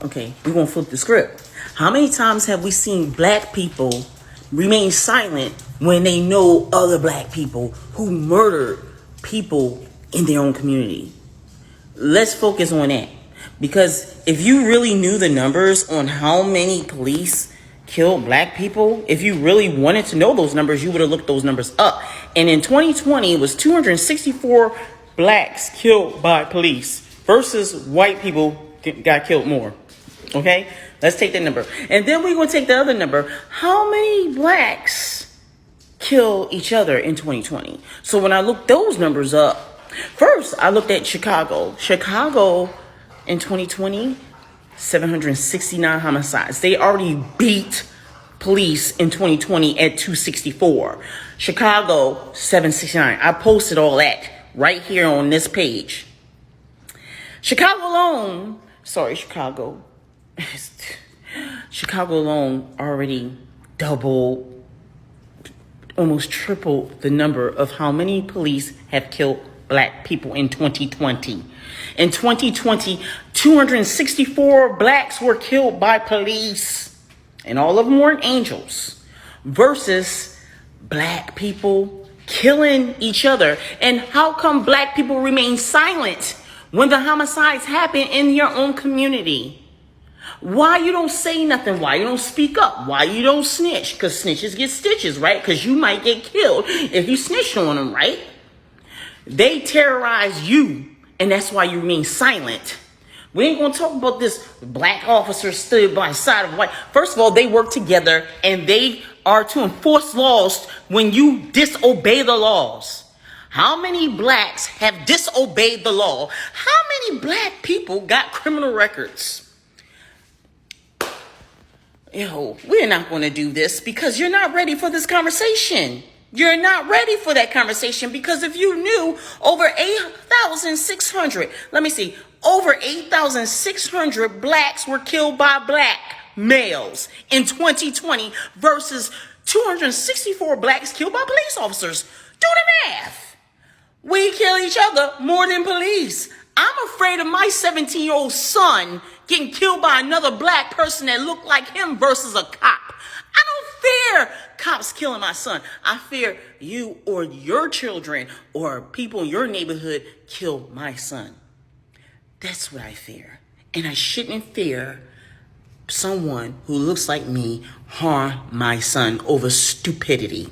Okay, we're going to flip the script. How many times have we seen black people remain silent when they know other black people who murdered people in their own community? Let's focus on that. Because if you really knew the numbers on how many police killed black people, if you really wanted to know those numbers, you would have looked those numbers up. And in 2020, it was 264 blacks killed by police versus white people got killed more. Okay, let's take that number. And then we're going to take the other number. How many blacks kill each other in 2020? So when I looked those numbers up, first I looked at Chicago. Chicago in 2020, 769 homicides. They already beat police in 2020 at 264. Chicago, 769. I posted all that right here on this page. Chicago alone already doubled, almost tripled the number of how many police have killed black people in 2020. In 2020, 264 blacks were killed by police, and all of them weren't angels, versus black people killing each other. And how come black people remain silent when the homicides happen in your own community? Why you don't say nothing? Why you don't speak up? Why you don't snitch? Because snitches get stitches, right? Because you might get killed if you snitch on them, right? They terrorize you, and that's why you remain silent. We ain't going to talk about this black officer stood by the side of white. First of all, they work together, and they are to enforce laws when you disobey the laws. How many blacks have disobeyed the law? How many black people got criminal records? We're not going to do this because you're not ready for this conversation. You're not ready for that conversation because if you knew over 8,600 blacks were killed by black males in 2020 versus 264 blacks killed by police officers. Do the math. We kill each other more than police. I'm afraid of my 17-year-old son getting killed by another black person that looked like him versus a cop. I don't fear cops killing my son. I fear you or your children or people in your neighborhood kill my son. That's what I fear. And I shouldn't fear someone who looks like me harm my son over stupidity.